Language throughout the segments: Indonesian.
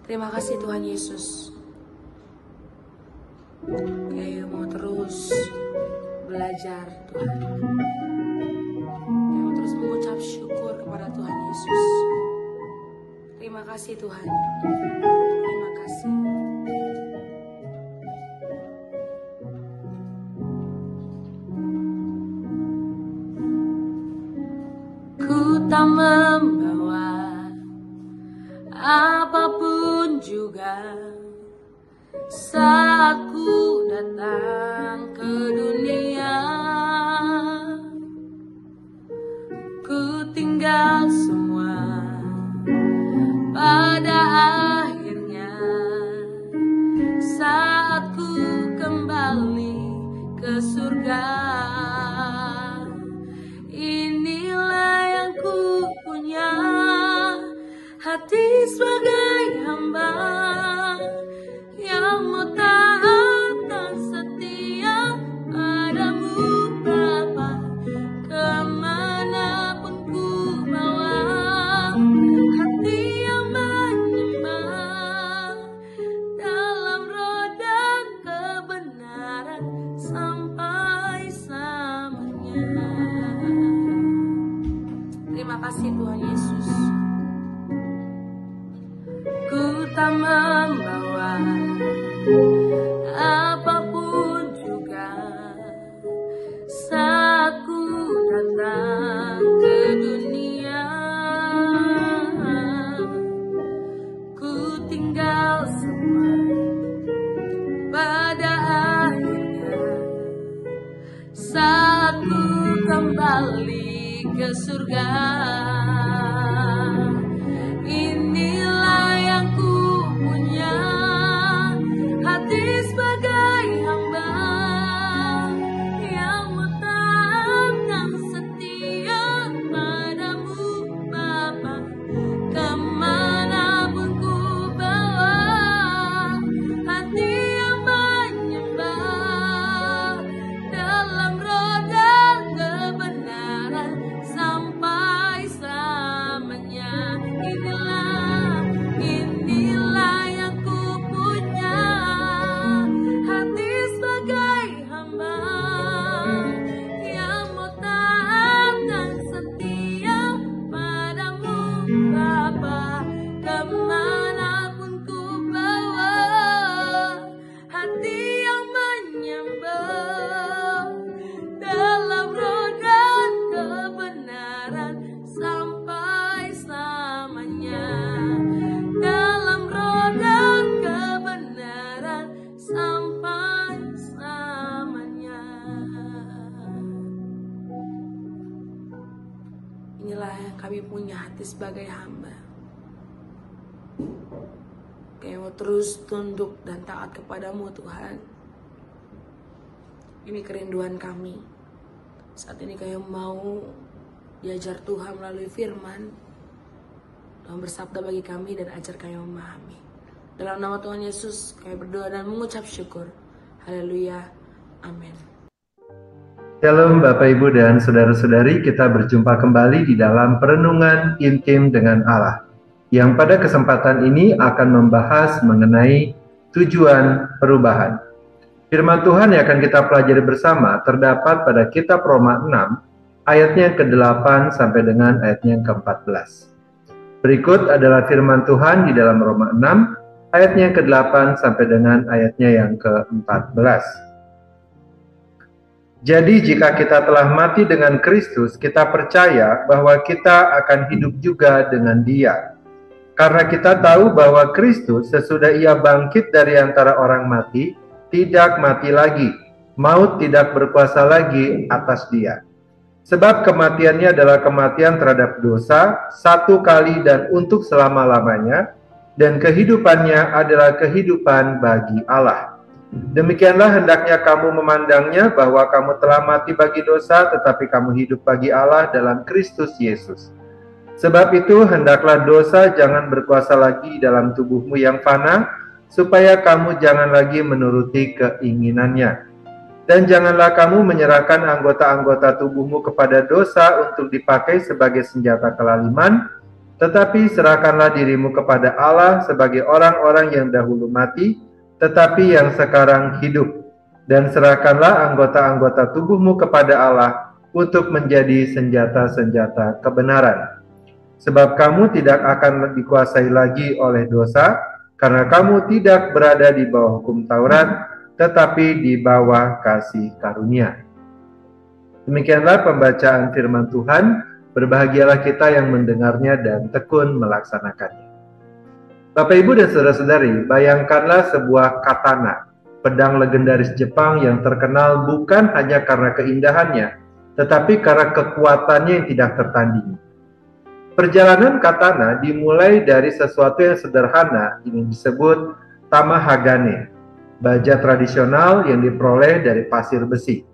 Terima kasih Tuhan Yesus. Kami mau terus belajar Tuhan. Kami mau terus mengucap syukur kepada Tuhan Yesus. Terima kasih Tuhan. Terima kasih. Ku tak membawa apapun juga saat ku datang ke dunia. Ku tinggal semua pada akhirnya saat ku kembali ke surga. Inilah yang ku punya, hati sebagai hamba yang mau taat dan setia padamu Bapa, kemanapun ku bawa. Hati yang menyembah dalam roda kebenaran sampai selamanya. Terima kasih Tuhan Yesus. Ku tak membawa apapun juga saat ku datang ke dunia. Ku tinggal semua pada akhirnya saat ku kembali ke surga. Inilah yang ku punya, hati sebagai hamba yang mau taat dan setia padamu Bapa, kemanapun ku bawa. Hati yang menyembah dalam roda kebenaran sampai selamanya. Inilah yang ku punya, hati sebagai hamba yang mau taat dan setia padamu Bapa, kemanapun ku bawa. Hati yang menyembah dalam roda kebenaran sampai selamanya. Dalam roda kebenaran sampai selamanya. Inilah yang kami punya, hati sebagai hamba. Kami mau terus tunduk dan taat kepadamu Tuhan. Ini kerinduan kami. Saat ini kami mau diajar Tuhan melalui firman. Tuhan bersabda bagi kami dan ajar kami memahami. Dalam nama Tuhan Yesus kami berdoa dan mengucap syukur. Haleluya. Amin. Shalom Bapak Ibu dan Saudara-saudari, kita berjumpa kembali di dalam Perenungan Intim dengan Allah, yang pada kesempatan ini akan membahas mengenai tujuan perubahan. Firman Tuhan yang akan kita pelajari bersama terdapat pada kitab Roma 6, ayatnya yang ke-8 sampai dengan ayatnya yang ke-14. Berikut adalah firman Tuhan di dalam Roma 6, ayatnya yang ke-8 sampai dengan ayatnya yang ke-14. Jadi jika kita telah mati dengan Kristus, kita percaya bahwa kita akan hidup juga dengan Dia. Karena kita tahu bahwa Kristus sesudah Ia bangkit dari antara orang mati, tidak mati lagi. Maut tidak berkuasa lagi atas Dia. Sebab kematiannya adalah kematian terhadap dosa, satu kali dan untuk selama-lamanya, dan kehidupannya adalah kehidupan bagi Allah. Demikianlah hendaknya kamu memandangnya, bahwa kamu telah mati bagi dosa, tetapi kamu hidup bagi Allah dalam Kristus Yesus. Sebab itu hendaklah dosa jangan berkuasa lagi dalam tubuhmu yang fana, supaya kamu jangan lagi menuruti keinginannya. Dan janganlah kamu menyerahkan anggota-anggota tubuhmu kepada dosa untuk dipakai sebagai senjata kelaliman, Tetapi serahkanlah dirimu kepada Allah sebagai orang-orang yang dahulu mati, tetapi yang sekarang hidup. Dan serahkanlah anggota-anggota tubuhmu kepada Allah untuk menjadi senjata-senjata kebenaran. Sebab kamu tidak akan dikuasai lagi oleh dosa, karena kamu tidak berada di bawah hukum Taurat, tetapi di bawah kasih karunia. Demikianlah pembacaan firman Tuhan. Berbahagialah kita yang mendengarnya dan tekun melaksanakannya. Bapak, Ibu, dan saudara-saudari, bayangkanlah sebuah katana, pedang legendaris Jepang yang terkenal bukan hanya karena keindahannya, tetapi karena kekuatannya yang tidak tertandingi. Perjalanan katana dimulai dari sesuatu yang sederhana yang disebut tamahagane, baja tradisional yang diperoleh dari pasir besi.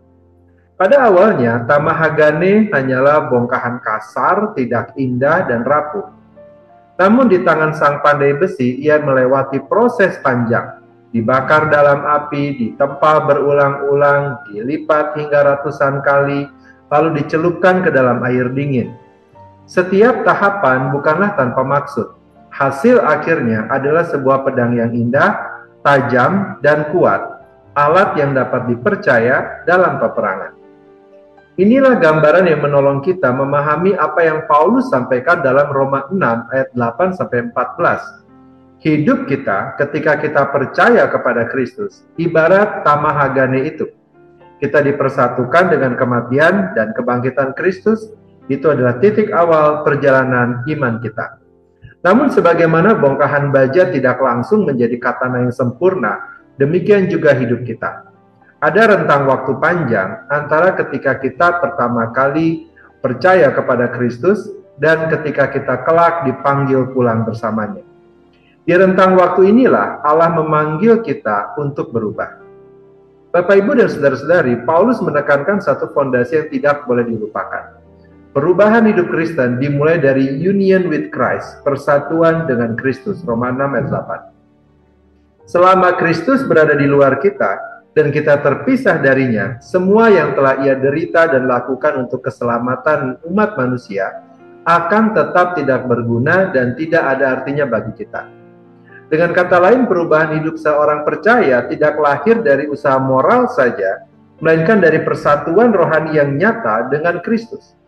Pada awalnya, tamahagane hanyalah bongkahan kasar, tidak indah dan rapuh. Namun di tangan sang pandai besi, ia melewati proses panjang, dibakar dalam api, ditempa berulang-ulang, dilipat hingga ratusan kali, lalu dicelupkan ke dalam air dingin. Setiap tahapan bukanlah tanpa maksud. Hasil akhirnya adalah sebuah pedang yang indah, tajam, dan kuat, alat yang dapat dipercaya dalam peperangan. Inilah gambaran yang menolong kita memahami apa yang Paulus sampaikan dalam Roma 6 ayat 8-14. Hidup kita ketika kita percaya kepada Kristus ibarat tamahagane itu. Kita dipersatukan dengan kematian dan kebangkitan Kristus. Itu adalah titik awal perjalanan iman kita. Namun sebagaimana bongkahan baja tidak langsung menjadi katana yang sempurna, demikian juga hidup kita. Ada rentang waktu panjang antara ketika kita pertama kali percaya kepada Kristus dan ketika kita kelak dipanggil pulang bersamanya. Di rentang waktu inilah Allah memanggil kita untuk berubah. Bapak, Ibu, dan saudara-saudari, Paulus menekankan satu fondasi yang tidak boleh dilupakan. Perubahan hidup Kristen dimulai dari union with Christ, persatuan dengan Kristus, Roma 6 ayat 8. Selama Kristus berada di luar kita, dan kita terpisah darinya, semua yang telah ia derita dan lakukan untuk keselamatan umat manusia akan tetap tidak berguna dan tidak ada artinya bagi kita. Dengan kata lain, perubahan hidup seorang percaya tidak lahir dari usaha moral saja, melainkan dari persatuan rohani yang nyata dengan Kristus.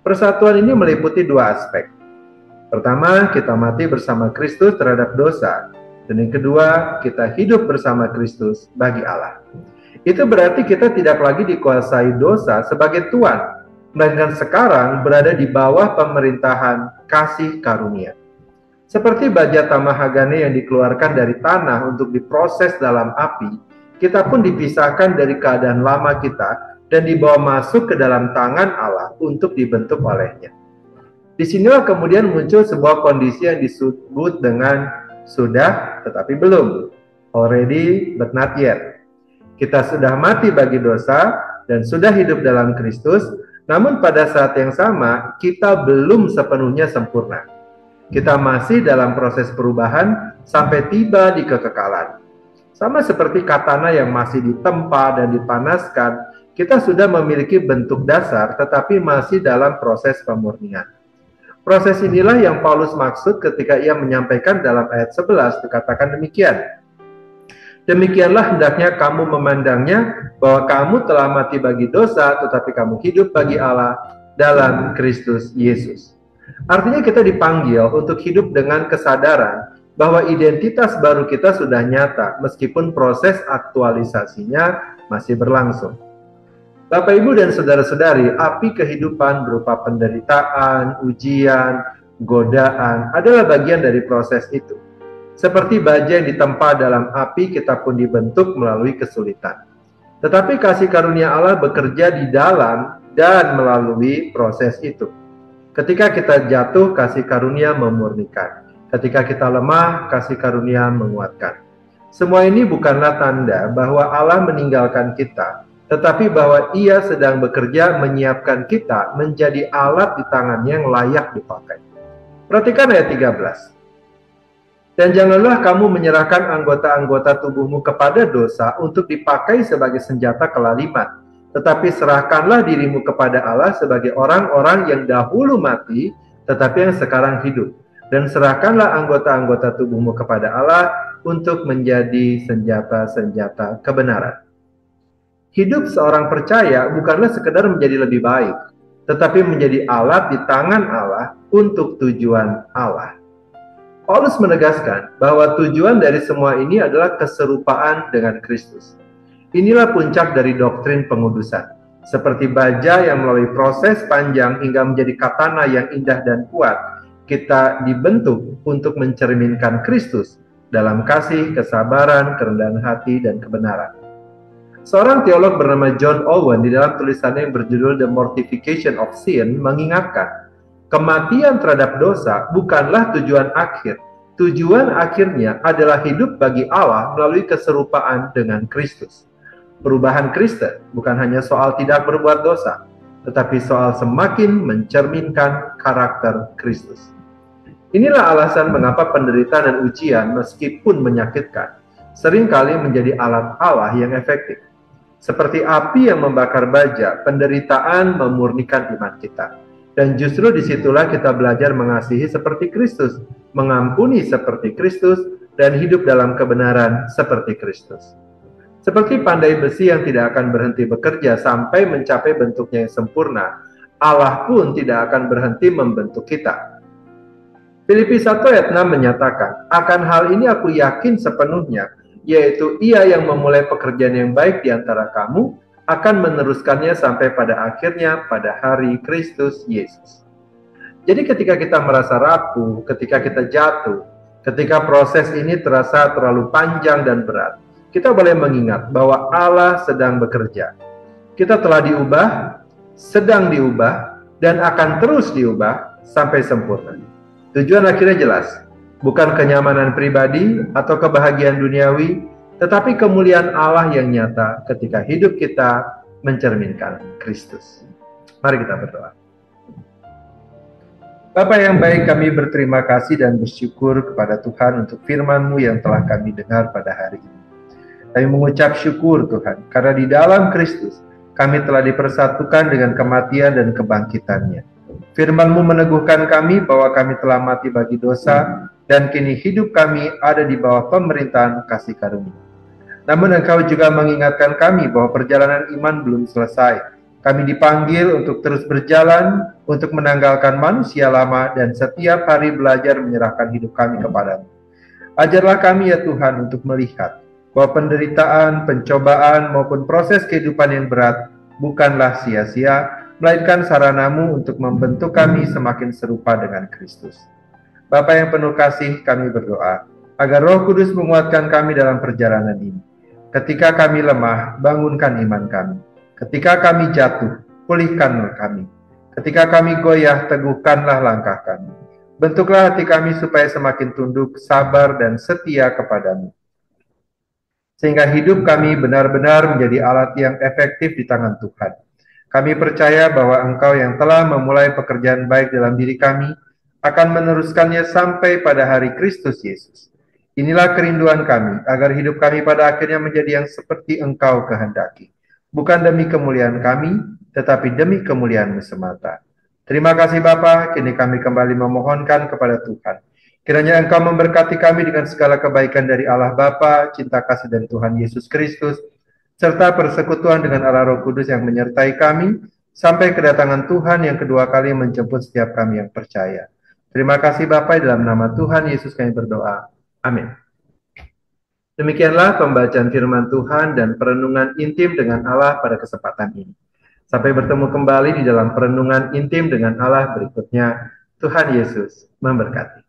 Persatuan ini meliputi dua aspek. Pertama, kita mati bersama Kristus terhadap dosa. Dan yang kedua, kita hidup bersama Kristus bagi Allah. Itu berarti kita tidak lagi dikuasai dosa sebagai Tuhan, melainkan sekarang berada di bawah pemerintahan kasih karunia. Seperti baja tamahagane yang dikeluarkan dari tanah untuk diproses dalam api, kita pun dipisahkan dari keadaan lama kita dan dibawa masuk ke dalam tangan Allah untuk dibentuk olehnya. Disinilah kemudian muncul sebuah kondisi yang disebut dengan sudah tetapi belum, already but not yet. Kita sudah mati bagi dosa dan sudah hidup dalam Kristus, namun pada saat yang sama kita belum sepenuhnya sempurna. Kita masih dalam proses perubahan sampai tiba di kekekalan. Sama seperti katana yang masih ditempa dan dipanaskan, kita sudah memiliki bentuk dasar tetapi masih dalam proses pemurnian. Proses inilah yang Paulus maksud ketika ia menyampaikan dalam ayat 11, dikatakan demikian. Demikianlah hendaknya kamu memandangnya, bahwa kamu telah mati bagi dosa, tetapi kamu hidup bagi Allah dalam Kristus Yesus. Artinya kita dipanggil untuk hidup dengan kesadaran bahwa identitas baru kita sudah nyata, meskipun proses aktualisasinya masih berlangsung. Bapak, Ibu, dan saudara-saudari, api kehidupan berupa penderitaan, ujian, godaan adalah bagian dari proses itu. Seperti baja yang ditempa dalam api, kita pun dibentuk melalui kesulitan. Tetapi kasih karunia Allah bekerja di dalam dan melalui proses itu. Ketika kita jatuh, kasih karunia memurnikan. Ketika kita lemah, kasih karunia menguatkan. Semua ini bukanlah tanda bahwa Allah meninggalkan kita, tetapi bahwa Ia sedang bekerja menyiapkan kita menjadi alat di tangannya yang layak dipakai. Perhatikan ayat 13. Dan janganlah kamu menyerahkan anggota-anggota tubuhmu kepada dosa untuk dipakai sebagai senjata kelaliman, tetapi serahkanlah dirimu kepada Allah sebagai orang-orang yang dahulu mati, tetapi yang sekarang hidup. dan serahkanlah anggota-anggota tubuhmu kepada Allah untuk menjadi senjata-senjata kebenaran. Hidup seorang percaya bukanlah sekedar menjadi lebih baik, tetapi menjadi alat di tangan Allah untuk tujuan Allah. Paulus menegaskan bahwa tujuan dari semua ini adalah keserupaan dengan Kristus. Inilah puncak dari doktrin pengudusan. Seperti baja yang melalui proses panjang hingga menjadi katana yang indah dan kuat, kita dibentuk untuk mencerminkan Kristus dalam kasih, kesabaran, kerendahan hati, dan kebenaran. Seorang teolog bernama John Owen di dalam tulisannya yang berjudul The Mortification of Sin mengingatkan, kematian terhadap dosa bukanlah tujuan akhir. Tujuan akhirnya adalah hidup bagi Allah melalui keserupaan dengan Kristus. Perubahan Kristen bukan hanya soal tidak berbuat dosa, tetapi soal semakin mencerminkan karakter Kristus. Inilah alasan mengapa penderitaan dan ujian meskipun menyakitkan, seringkali menjadi alat Allah yang efektif. Seperti api yang membakar baja, penderitaan memurnikan iman kita. Dan justru disitulah kita belajar mengasihi seperti Kristus, mengampuni seperti Kristus, dan hidup dalam kebenaran seperti Kristus. Seperti pandai besi yang tidak akan berhenti bekerja sampai mencapai bentuknya yang sempurna, Allah pun tidak akan berhenti membentuk kita. Filipi 1 ayat 6 menyatakan, akan hal ini aku yakin sepenuhnya, yaitu Ia yang memulai pekerjaan yang baik di antara kamu, akan meneruskannya sampai pada akhirnya pada hari Kristus Yesus. Jadi ketika kita merasa rapuh, ketika kita jatuh, ketika proses ini terasa terlalu panjang dan berat, kita boleh mengingat bahwa Allah sedang bekerja. Kita telah diubah, sedang diubah, dan akan terus diubah sampai sempurna. Tujuan akhirnya jelas, bukan kenyamanan pribadi atau kebahagiaan duniawi, tetapi kemuliaan Allah yang nyata ketika hidup kita mencerminkan Kristus. Mari kita berdoa. Bapa yang baik, kami berterima kasih dan bersyukur kepada Tuhan untuk firman-Mu yang telah kami dengar pada hari ini. Kami mengucap syukur Tuhan, karena di dalam Kristus kami telah dipersatukan dengan kematian dan kebangkitannya. Firman-Mu meneguhkan kami bahwa kami telah mati bagi dosa, dan kini hidup kami ada di bawah pemerintahan kasih karunia. Namun Engkau juga mengingatkan kami bahwa perjalanan iman belum selesai. Kami dipanggil untuk terus berjalan, untuk menanggalkan manusia lama, dan setiap hari belajar menyerahkan hidup kami kepadamu. Ajarlah kami ya Tuhan untuk melihat bahwa penderitaan, pencobaan, maupun proses kehidupan yang berat bukanlah sia-sia, melainkan sarana-Mu untuk membentuk kami semakin serupa dengan Kristus. Bapa yang penuh kasih, kami berdoa agar Roh Kudus menguatkan kami dalam perjalanan ini. Ketika kami lemah, bangunkan iman kami. Ketika kami jatuh, pulihkanlah kami. Ketika kami goyah, teguhkanlah langkah kami. Bentuklah hati kami supaya semakin tunduk, sabar, dan setia kepadamu. Sehingga hidup kami benar-benar menjadi alat yang efektif di tangan Tuhan. Kami percaya bahwa Engkau yang telah memulai pekerjaan baik dalam diri kami, akan meneruskannya sampai pada hari Kristus Yesus. Inilah kerinduan kami, agar hidup kami pada akhirnya menjadi yang seperti Engkau kehendaki. Bukan demi kemuliaan kami, tetapi demi kemuliaan-Mu semata. Terima kasih Bapa, kini kami kembali memohonkan kepada Tuhan. Kiranya Engkau memberkati kami dengan segala kebaikan dari Allah Bapa, cinta kasih dari Tuhan Yesus Kristus, serta persekutuan dengan Allah Roh Kudus yang menyertai kami, sampai kedatangan Tuhan yang kedua kali menjemput setiap kami yang percaya. Terima kasih Bapa, dalam nama Tuhan Yesus kami berdoa. Amin. Demikianlah pembacaan firman Tuhan dan perenungan intim dengan Allah pada kesempatan ini. Sampai bertemu kembali di dalam perenungan intim dengan Allah berikutnya. Tuhan Yesus memberkati.